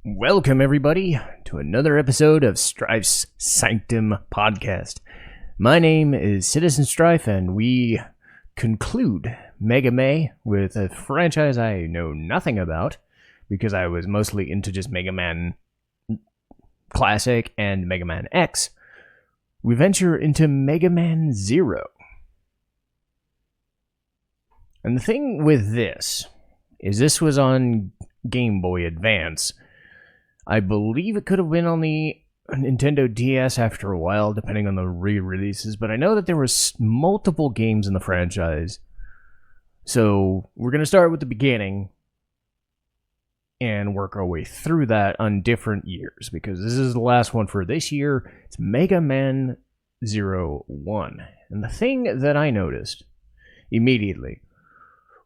Welcome, everybody, to another episode of Strife's Sanctum podcast. My name is Citizen Strife, and we conclude Mega May with a franchise I know nothing about, because I was mostly into just Mega Man Classic and Mega Man X. We venture into Mega Man Zero. And the thing with this is this was on Gameboy Advance. I believe it could have been on the Nintendo DS after a while, depending on the re-releases, but I know that there was multiple games in the franchise. So we're going to start with the beginning and work our way through that on different years, because this is the last one for this year. It's Mega Man 01. And the thing that I noticed immediately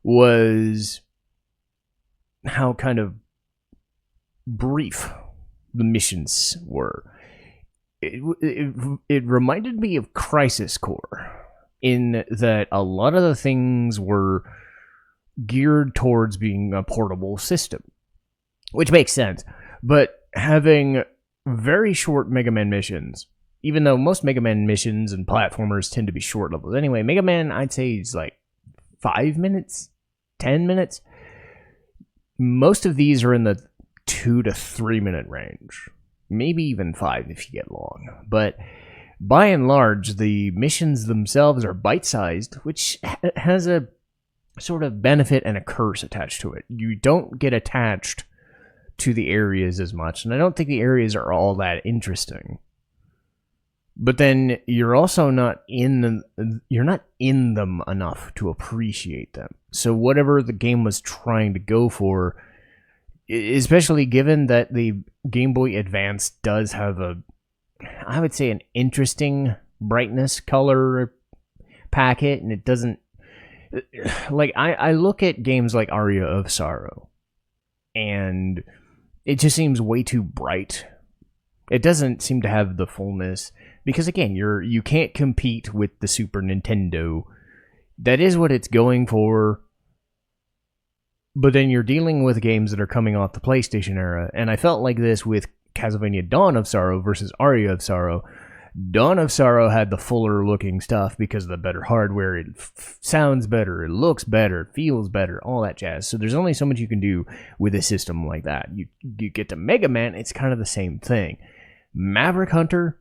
was how kind of brief the missions were. It reminded me of Crisis Core, in that a lot of the things were geared towards being a portable system, which makes sense. But having very short Mega Man missions, even though most Mega Man missions and platformers tend to be short levels anyway, Mega Man, I'd say, is like 5 minutes, 10 minutes. Most of these are in the 2 to 3 minute range, maybe even 5 if you get long. But by and large, the missions themselves are bite-sized, which has a sort of benefit and a curse attached to it. You don't get attached to the areas as much, and I don't think the areas are all that interesting. But then you're also not in them enough to appreciate them. So whatever the game was trying to go for, especially given that the Game Boy Advance does have I would say, an interesting brightness color packet, and it doesn't, like, I look at games like Aria of Sorrow, and it just seems way too bright. It doesn't seem to have the fullness, because again, you can't compete with the Super Nintendo. That is what it's going for. But then you're dealing with games that are coming off the PlayStation era, and I felt like this with Castlevania Dawn of Sorrow versus Aria of Sorrow. Dawn of Sorrow had the fuller looking stuff because of the better hardware. It sounds better, it looks better, it feels better, all that jazz. So there's only so much you can do with a system like that. You get to Mega Man, it's kind of the same thing. Maverick Hunter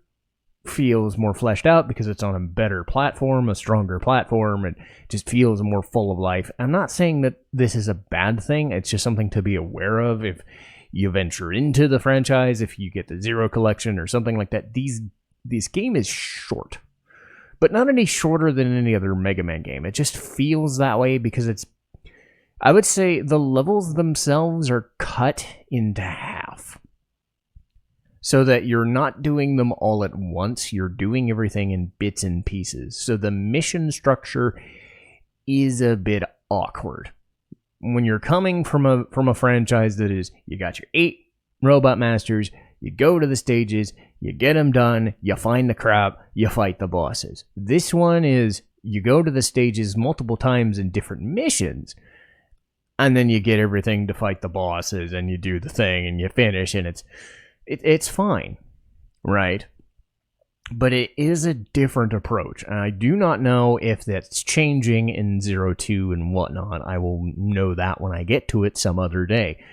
feels more fleshed out because it's on a better platform, a stronger platform. It just feels more full of life. I'm not saying that this is a bad thing. It's just something to be aware of if you venture into the franchise, if you get the Zero Collection or something like that. This game is short, but not any shorter than any other Mega Man game. It just feels that way because I would say the levels themselves are cut into half, so that you're not doing them all at once. You're doing everything in bits and pieces. So the mission structure is a bit awkward. When you're coming from a franchise that is, you got your 8 robot masters, you go to the stages, you get them done, you find the crap, you fight the bosses. This one is, you go to the stages multiple times in different missions, and then you get everything to fight the bosses, and you do the thing, and you finish, and it's fine, right? But it is a different approach, and I do not know if that's changing in 02 and whatnot. I will know that when I get to it some other day.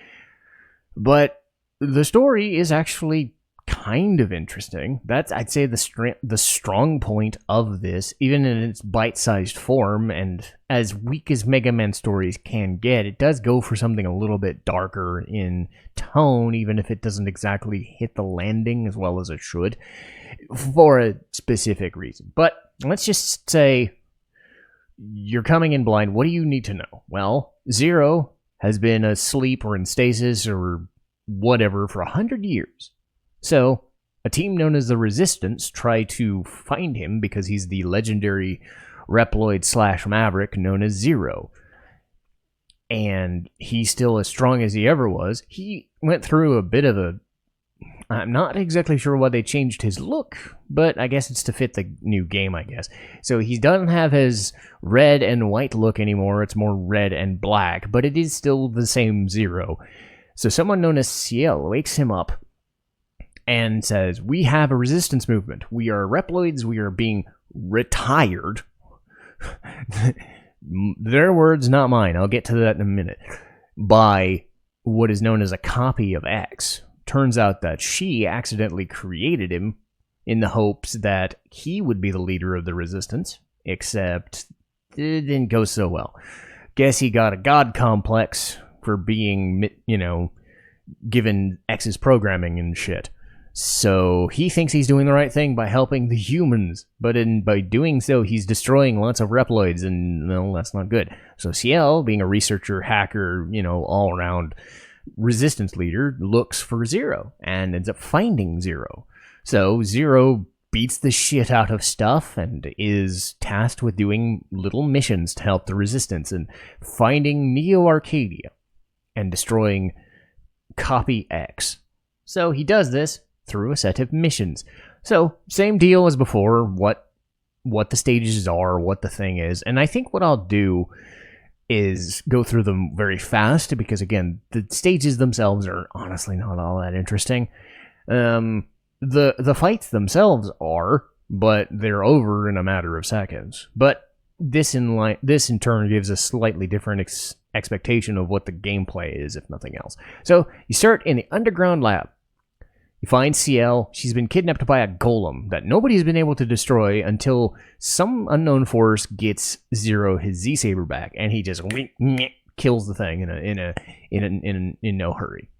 But the story is actually kind of interesting. That's, I'd say, the strong point of this, even in its bite-sized form, and as weak as Mega Man stories can get, it does go for something a little bit darker in tone, even if it doesn't exactly hit the landing as well as it should, for a specific reason. But let's just say you're coming in blind. What do you need to know? Well, Zero has been asleep or in stasis or whatever for 100 years. So, a team known as the Resistance try to find him because he's the legendary Reploid / Maverick known as Zero. And he's still as strong as he ever was. He went through a bit of a... I'm not exactly sure why they changed his look, but I guess it's to fit the new game, I guess. So he doesn't have his red and white look anymore. It's more red and black, but it is still the same Zero. So someone known as Ciel wakes him up and says, we have a resistance movement. We are Reploids. We are being retired. Their words, not mine. I'll get to that in a minute. By what is known as a copy of X. Turns out that she accidentally created him in the hopes that he would be the leader of the resistance, except it didn't go so well. Guess he got a god complex for being, given X's programming and shit. So he thinks he's doing the right thing by helping the humans, but by doing so, he's destroying lots of Reploids, and no, that's not good. So Ciel, being a researcher, hacker, all-around resistance leader, looks for Zero and ends up finding Zero. So Zero beats the shit out of stuff and is tasked with doing little missions to help the resistance and finding Neo Arcadia and destroying Copy X. So he does this through a set of missions. So same deal as before, what the stages are, what the thing is. And I think what I'll do is go through them very fast because, again, the stages themselves are honestly not all that interesting. The fights themselves are, but they're over in a matter of seconds. But this in turn gives a slightly different expectation of what the gameplay is, if nothing else. So you start in the underground lab. You find Ciel. She's been kidnapped by a golem that nobody's been able to destroy until some unknown force gets Zero his Z-Saber back, and he just kills the thing in no hurry.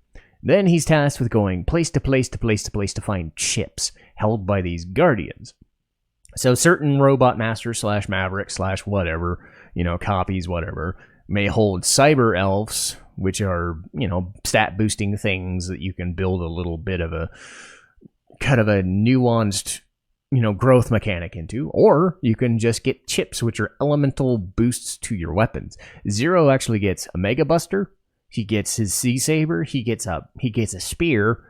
Then he's tasked with going place to place to find chips held by these guardians. So certain robot master / maverick / whatever, copies, whatever, may hold cyber elves, which are, stat boosting things that you can build a little bit of a kind of a nuanced, growth mechanic into, or you can just get chips, which are elemental boosts to your weapons. Zero actually gets a Mega Buster. He gets his Z-Saber. He gets a spear,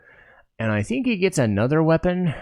and I think he gets another weapon.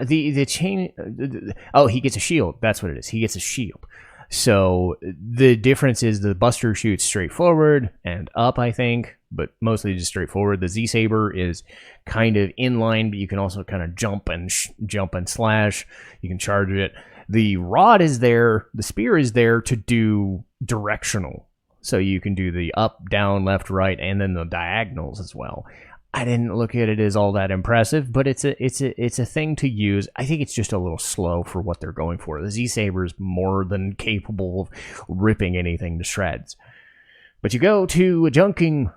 He gets a shield. That's what it is. He gets a shield. So the difference is the Buster shoots straight forward and up, I think, but mostly just straightforward. The Z-Saber is kind of inline, but you can also kind of jump and slash. You can charge it. The rod is there. The spear is there to do directional. So you can do the up, down, left, right, and then the diagonals as well. I didn't look at it as all that impressive, but it's a thing to use. I think it's just a little slow for what they're going for. The Z-Saber is more than capable of ripping anything to shreds. But you go to a junkyard,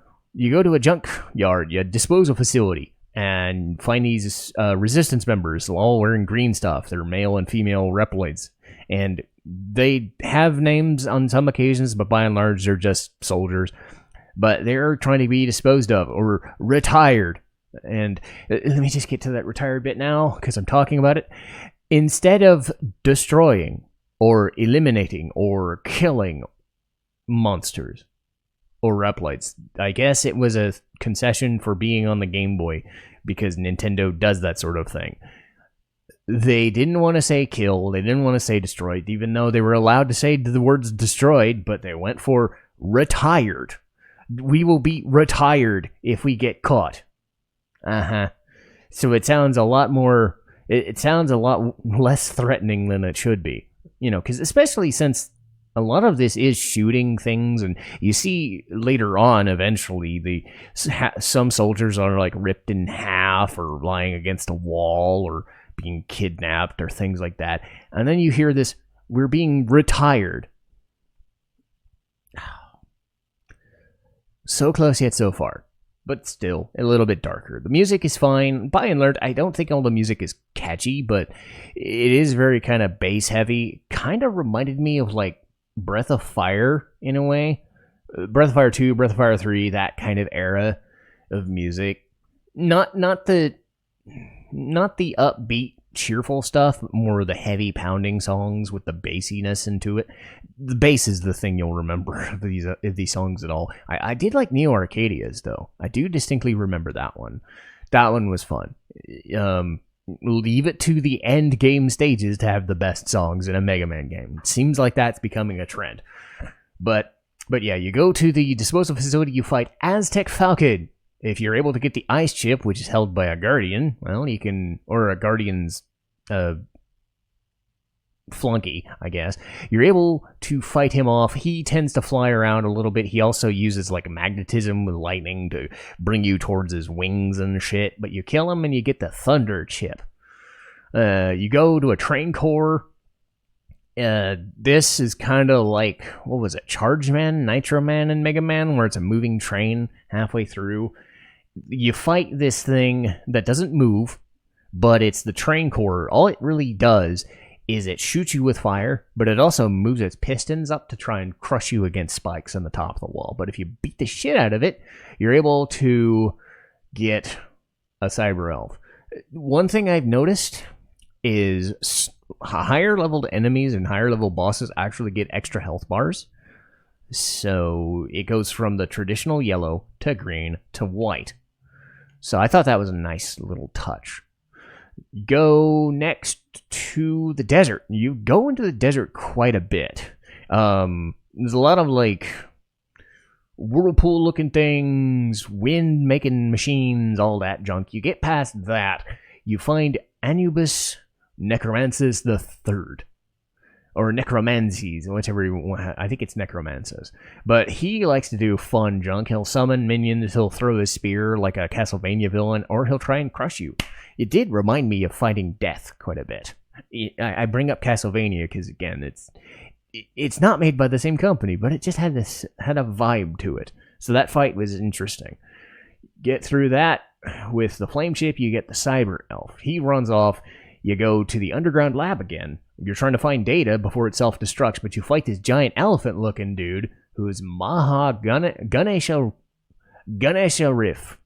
a disposal facility, and find these resistance members all wearing green stuff. They're male and female Reploids. And they have names on some occasions, but by and large, they're just soldiers. But they're trying to be disposed of or retired. And let me just get to that retired bit now, because I'm talking about it. Instead of destroying or eliminating or killing monsters or Reploids, I guess it was a concession for being on the Game Boy, because Nintendo does that sort of thing. They didn't want to say kill, they didn't want to say destroyed, even though they were allowed to say the words destroyed, but they went for retired. We will be retired if we get caught. So it sounds a lot more, it sounds a lot less threatening than it should be. Because especially since a lot of this is shooting things, and you see later on, eventually, some soldiers are like ripped in half or lying against a wall or being kidnapped or things like that. And then you hear this, we're being retired. So close yet so far, but still a little bit darker. The music is fine. By and large, I don't think all the music is catchy, but it is very kind of bass heavy. Kind of reminded me of like Breath of Fire in a way. Breath of Fire 2, Breath of Fire 3, that kind of era of music. Not the upbeat, cheerful stuff, more the heavy pounding songs with the bassiness into it. The bass is the thing you'll remember of these songs at all. I did like Neo Arcadia's, though. I do distinctly remember that one. That one was fun. Leave it to the end game stages to have the best songs in a Mega Man game. It seems like that's becoming a trend. But yeah, you go to the disposal facility, you fight Aztec Falcon. If you're able to get the ice chip, which is held by a guardian, well, you can, or a guardian's flunky, I guess. You're able to fight him off. He tends to fly around a little bit. He also uses like magnetism with lightning to bring you towards his wings and shit. But you kill him and you get the thunder chip. You go to a train core. This is kind of like, what was it, Charge Man, Nitro Man, and Mega Man, where it's a moving train halfway through. You fight this thing that doesn't move, but it's the train core. All it really does is it shoots you with fire, but it also moves its pistons up to try and crush you against spikes on the top of the wall. But if you beat the shit out of it, you're able to get a Cyber Elf. One thing I've noticed is higher leveled enemies and higher level bosses actually get extra health bars. So it goes from the traditional yellow to green to white. So I thought that was a nice little touch. Go next to the desert. You go into the desert quite a bit. There's a lot of like whirlpool looking things, wind making machines, all that junk. You get past that, you find Anubis Necromances the Third, or Necromancies, whichever you want. I think it's Necromances. But he likes to do fun junk. He'll summon minions, he'll throw his spear like a Castlevania villain, or he'll try and crush you. It did remind me of fighting death quite a bit. I bring up Castlevania because, again, it's not made by the same company, but it just had a vibe to it. So that fight was interesting. Get through that with the flame chip, you get the Cyber Elf. He runs off. You go to the underground lab again. You're trying to find data before it self-destructs, but you fight this giant elephant-looking dude who's Ganesha Riff.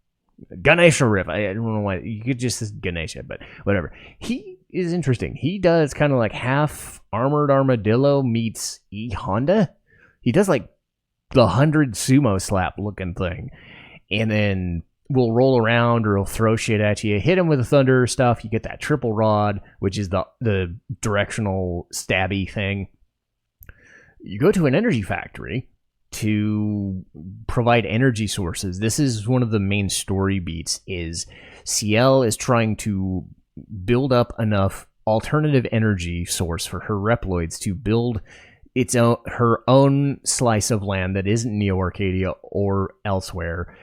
Ganesha Riff. I don't know why. You could just say Ganesha, but whatever. He is interesting. He does kind of like half Armored Armadillo meets E-Honda. He does like the 100 sumo slap looking thing. And then will roll around or he'll throw shit at you. Hit him with the thunder stuff. You get that triple rod, which is the directional stabby thing. You go to an energy factory to provide energy sources. This is one of the main story beats. Is Ciel is trying to build up enough alternative energy source for her Reploids to build her own slice of land that isn't Neo Arcadia or elsewhere,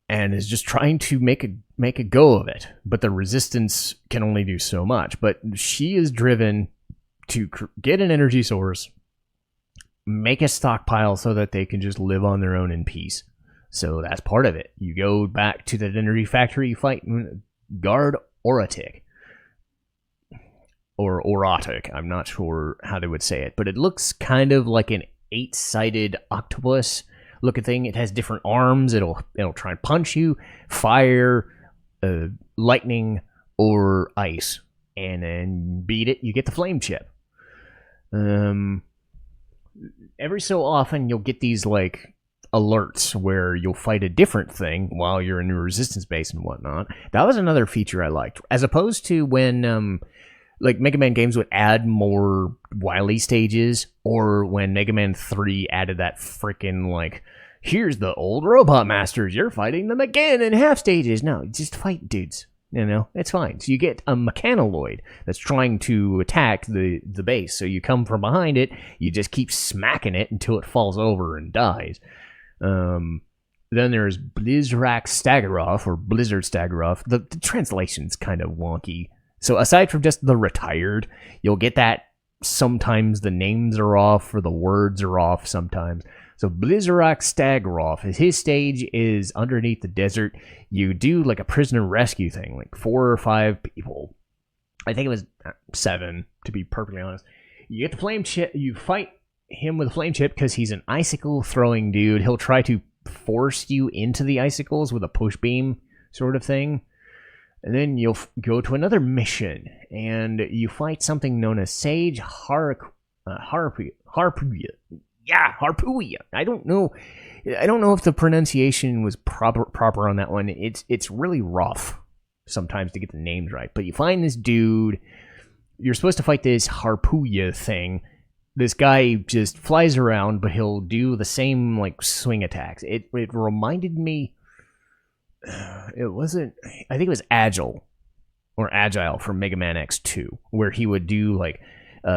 and is just trying to make a go of it. But the resistance can only do so much. But she is driven to get an energy source, make a stockpile so that they can just live on their own in peace. So that's part of it. You go back to that energy factory, you fight Guard Oratic. Or Orotic, I'm not sure how they would say it. But it looks kind of like an 8-sided octopus looking thing. It has different arms. It'll try and punch you, fire, lightning, or ice. And then beat it, you get the flame chip. Every so often you'll get these like alerts where you'll fight a different thing while you're in your resistance base and whatnot. That was another feature I liked. As opposed to when like Mega Man games would add more Wily stages, or when Mega Man 3 added that freaking like, here's the old robot masters, you're fighting them again in half stages. No, just fight dudes. You know, it's fine. So you get a Mechanoid that's trying to attack the base. So you come from behind it, you just keep smacking it until it falls over and dies. Then there's Blizzrak Staggeroff, or Blizzard Staggeroff. The translation's kind of wonky. So aside from just the retired, you'll get that sometimes the names are off or the words are off sometimes. So Blizzrak Staggeroff, his stage is underneath the desert. You do like a prisoner rescue thing, like 4 or 5 people. I think it was 7, to be perfectly honest. You get the flame chip, you fight him with a flame chip because he's an icicle throwing dude. He'll try to force you into the icicles with a push beam sort of thing. And then you'll go to another mission, and you fight something known as Sage Harpuya. Yeah, Harpuya. I don't know if the pronunciation was proper on that one. It's really rough sometimes to get the names right. But you find this dude. You're supposed to fight this Harpuya thing. This guy just flies around, but he'll do the same like swing attacks. It reminded me it wasn't. I think it was Agile from Mega Man X2, where he would do like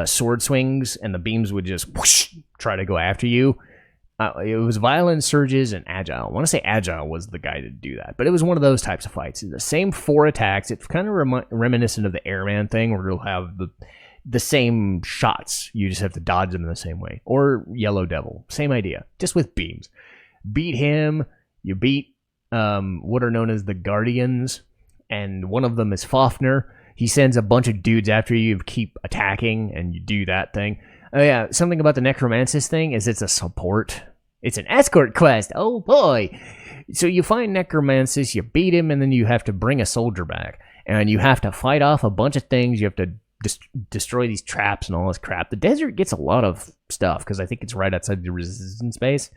sword swings and the beams would just whoosh, try to go after you. It was Violent Surges and Agile. I want to say Agile was the guy to do that, but it was one of those types of fights. The same 4 attacks. It's kind of reminiscent of the Airman thing, where you'll have the same shots. You just have to dodge them in the same way. Or Yellow Devil, same idea, just with beams. Beat him. You beat what are known as the Guardians, and one of them is Fafnir. He sends a bunch of dudes after you. You keep attacking, and you do that thing. Oh yeah, something about the Necromancis thing is it's a support. It's an escort quest. Oh boy. So you find Necromancis, you beat him, and then you have to bring a soldier back. And you have to fight off a bunch of things. You have to destroy these traps and all this crap. The desert gets a lot of stuff, because I think it's right outside the resistance base.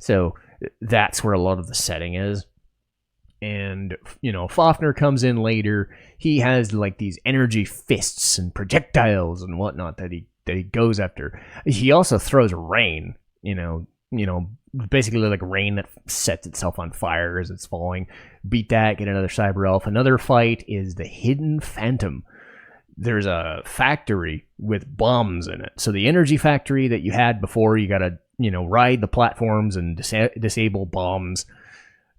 So that's where a lot of the setting is. And, Fafnir comes in later. He has like these energy fists and projectiles and whatnot that he goes after. He also throws rain, basically like rain that sets itself on fire as it's falling. Beat that, get another Cyber Elf. Another fight is the Hidden Phantom. There's a factory with bombs in it. So the energy factory that you had before, you gotta, ride the platforms and disable bombs.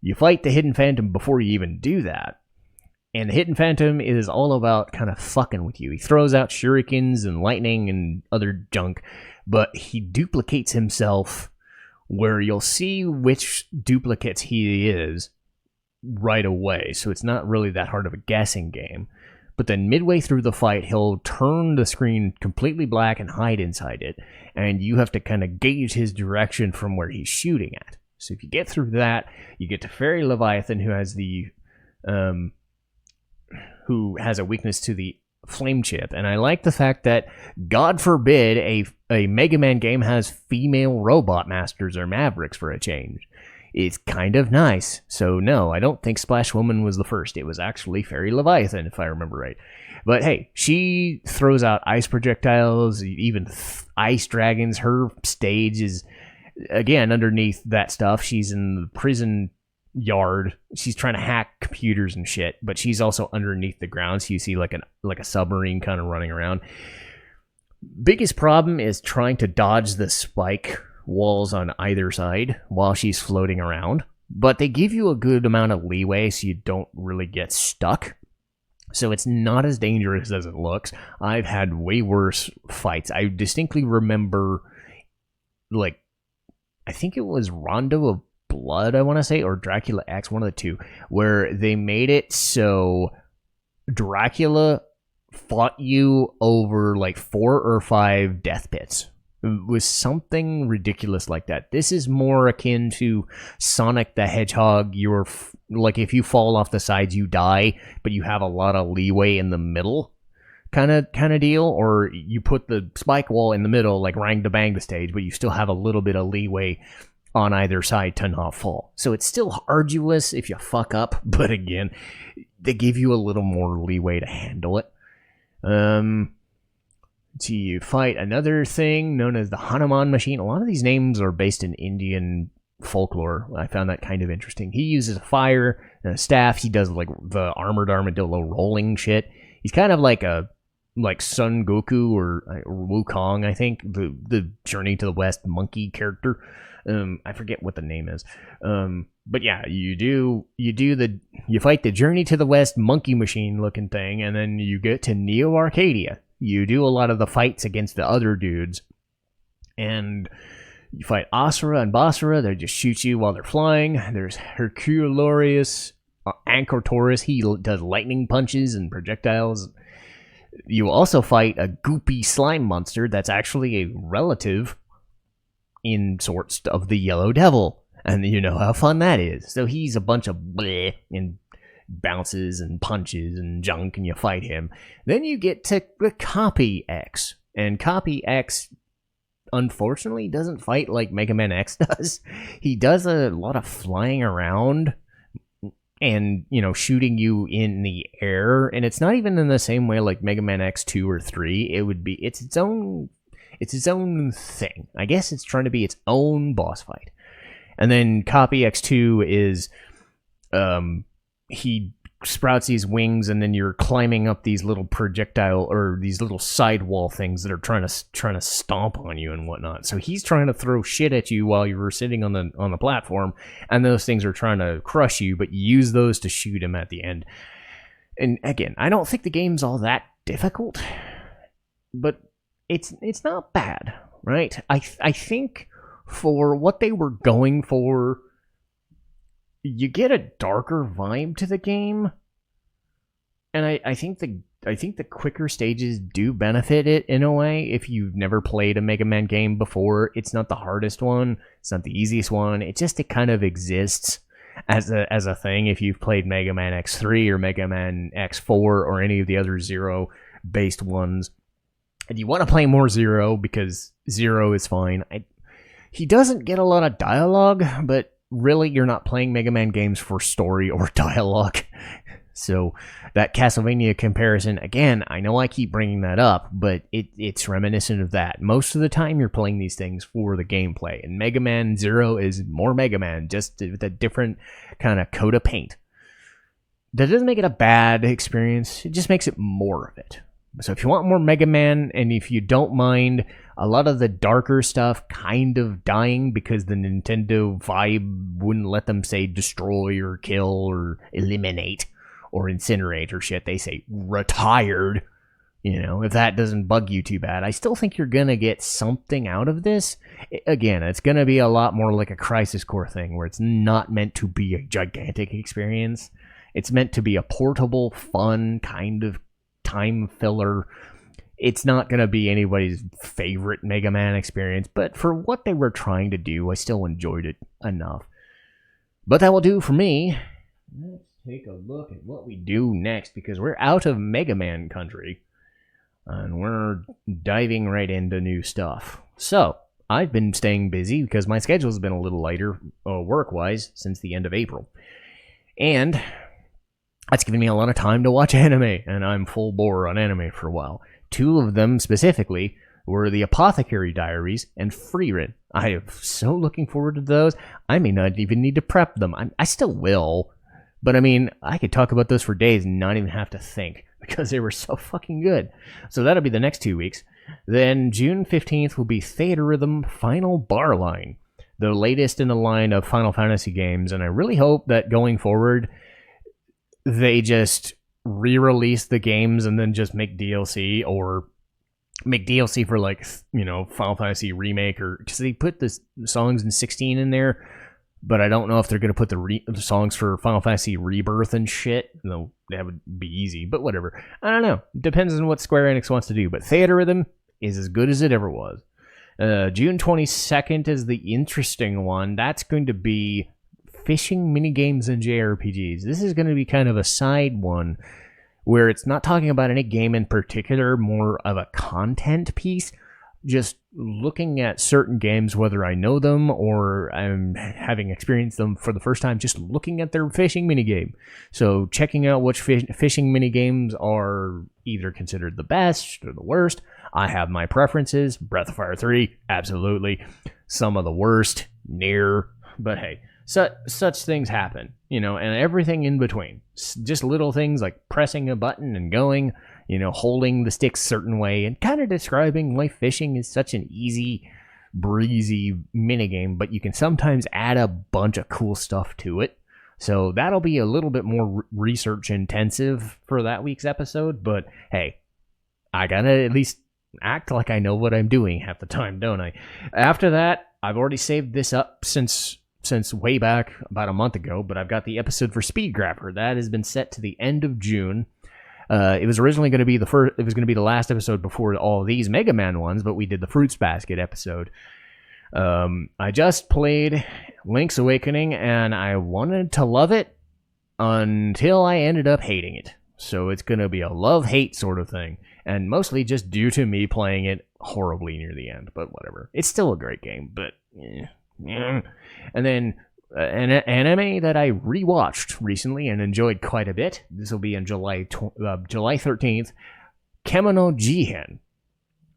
You fight the Hidden Phantom before you even do that. And the Hidden Phantom is all about kind of fucking with you. He throws out shurikens and lightning and other junk, but he duplicates himself where you'll see which duplicates he is right away. So it's not really that hard of a guessing game. But then midway through the fight, he'll turn the screen completely black and hide inside it. And you have to kind of gauge his direction from where he's shooting at. So if you get through that, you get to Fairy Leviathan, who has a weakness to the flame chip. And I like the fact that, God forbid, a Mega Man game has female robot masters or mavericks for a change. It's kind of nice. So no, I don't think Splash Woman was the first. It was actually Fairy Leviathan, if I remember right. But hey, she throws out ice projectiles, even ice dragons. Her stage is, again, underneath that stuff. She's in the prison yard. She's trying to hack computers and shit, but she's also underneath the ground, so you see like a submarine kind of running around. Biggest problem is trying to dodge the spike walls on either side while she's floating around, but they give you a good amount of leeway so you don't really get stuck. So it's not as dangerous as it looks. I've had way worse fights. I distinctly remember, like, I think it was Rondo of Blood, I want to say, or Dracula X, one of the two, where they made it so Dracula fought you over like 4 or 5 death pits. It was something ridiculous like that. This is more akin to Sonic the Hedgehog. You're like, if you fall off the sides, you die, but you have a lot of leeway in the middle, kind of deal. Or you put the spike wall in the middle, like Rang to Bang the stage, but you still have a little bit of leeway on either side to not fall. So it's still arduous if you fuck up, but again, they give you a little more leeway to handle it. So you fight another thing known as the Hanuman machine. A lot of these names are based in Indian folklore. I found that kind of interesting. He uses a fire and a staff. He does like the armored armadillo rolling shit. He's kind of like Son Goku or Wukong, I think, the Journey to the West monkey character. I forget what the name is. But yeah, you fight the Journey to the West monkey machine looking thing, and then you get to Neo Arcadia. You do a lot of the fights against the other dudes, and you fight Asura and Basura. They just shoot you while they're flying. There's Herculorius, Anchor-Taurus. He does lightning punches and projectiles. You also fight a goopy slime monster that's actually a relative in sorts of the Yellow Devil, and you know how fun that is. So he's a bunch of bleh and bounces and punches and junk, and you fight him. Then you get to the Copy X, and Copy X unfortunately doesn't fight like Mega Man X does. He does a lot of flying around and, shooting you in the air, and it's not even in the same way like Mega Man X2 or 3. It's its own thing. I guess it's trying to be its own boss fight. And then Copy X2 is he sprouts these wings, and then you're climbing up these little projectile or these little sidewall things that are trying to stomp on you and whatnot. So he's trying to throw shit at you while you were sitting on the platform, and those things are trying to crush you, but you use those to shoot him at the end. And again, I don't think the game's all that difficult, but it's not bad, right? I think for what they were going for, you get a darker vibe to the game, and I think the quicker stages do benefit it in a way. If you've never played a Mega Man game before, it's not the hardest one, it's not the easiest one. It kind of exists as a thing. If you've played Mega Man X3 or Mega Man X4 or any of the other Zero based ones, and you want to play more Zero because Zero is fine. He doesn't get a lot of dialogue, but really, you're not playing Mega Man games for story or dialogue. So that Castlevania comparison, again, I know I keep bringing that up, but it's reminiscent of that. Most of the time, you're playing these things for the gameplay. And Mega Man Zero is more Mega Man, just with a different kind of coat of paint. That doesn't make it a bad experience. It just makes it more of it. So if you want more Mega Man, and if you don't mind a lot of the darker stuff kind of dying because the Nintendo vibe wouldn't let them say destroy or kill or eliminate or incinerate or shit, they say retired. If that doesn't bug you too bad, I still think you're going to get something out of this. Again, it's going to be a lot more like a Crisis Core thing, where it's not meant to be a gigantic experience. It's meant to be a portable, fun kind of time filler. It's not going to be anybody's favorite Mega Man experience, but for what they were trying to do, I still enjoyed it enough. But that will do for me. Let's take a look at what we do next, because we're out of Mega Man country, and we're diving right into new stuff. So, I've been staying busy because my schedule's been a little lighter work-wise since the end of April. And that's given me a lot of time to watch anime, and I'm full bore on anime for a while. Two of them specifically were the Apothecary Diaries and Frieren. I am so looking forward to those. I may not even need to prep them. I still will, but I mean, I could talk about those for days and not even have to think, because they were so fucking good. So that'll be the next 2 weeks. Then June 15th will be Theatrhythm Final Bar Line, the latest in the line of Final Fantasy games, and I really hope that going forward, they just re-release the games and then just make DLC, or make DLC for Final Fantasy Remake, or because they put the songs in 16 in there, but I don't know if they're going to put the songs for Final Fantasy Rebirth and shit. No, that would be easy, but whatever. I don't know. Depends on what Square Enix wants to do, but Theatrhythm is as good as it ever was. June 22nd is the interesting one. That's going to be fishing minigames and JRPGs. This is going to be kind of a side one where it's not talking about any game in particular, more of a content piece, just looking at certain games, whether I know them or I'm having experienced them for the first time, just looking at their fishing minigame. So checking out which fishing minigames are either considered the best or the worst. I have my preferences. Breath of Fire 3, absolutely. Some of the worst, near, but hey. Such things happen, and everything in between. Just little things like pressing a button and going, holding the stick certain way, and kind of describing why fishing is such an easy, breezy minigame, but you can sometimes add a bunch of cool stuff to it. So that'll be a little bit more research intensive for that week's episode, but hey, I gotta at least act like I know what I'm doing half the time, don't I? After that, I've already saved this up since way back about a month ago, but I've got the episode for Speed Grapper. That has been set to the end of June. It was originally going to be the last episode before all these Mega Man ones, but we did the Fruits Basket episode. I just played Link's Awakening, and I wanted to love it until I ended up hating it. So it's going to be a love-hate sort of thing, and mostly just due to me playing it horribly near the end, but whatever. It's still a great game, but And then an anime that I rewatched recently and enjoyed quite a bit. This will be on July 13th. Kemono Jihen.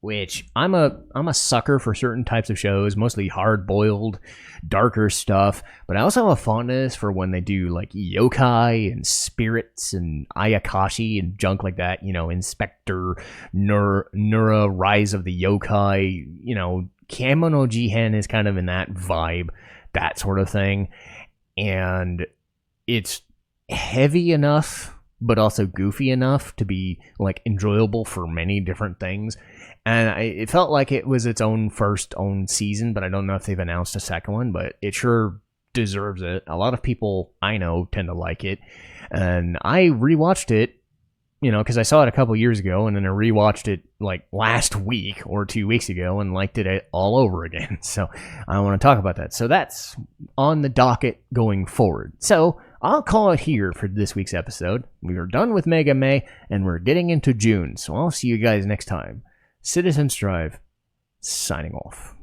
which I'm a sucker for certain types of shows, mostly hard-boiled, darker stuff, but I also have a fondness for when they do like yokai and spirits and ayakashi and junk like that, Inspector Nura Rise of the Yokai, Kemono Jihen is kind of in that vibe, that sort of thing. And it's heavy enough but also goofy enough to be like enjoyable for many different things. And it felt like it was its own season, but I don't know if they've announced a second one, but it sure deserves it. A lot of people I know tend to like it. And I rewatched it, because I saw it a couple years ago, and then I rewatched it like last week or 2 weeks ago and liked it all over again. So I want to talk about that. So that's on the docket going forward. So I'll call it here for this week's episode. We are done with Mega May, and we're getting into June. So I'll see you guys next time. Citizen Strive, signing off.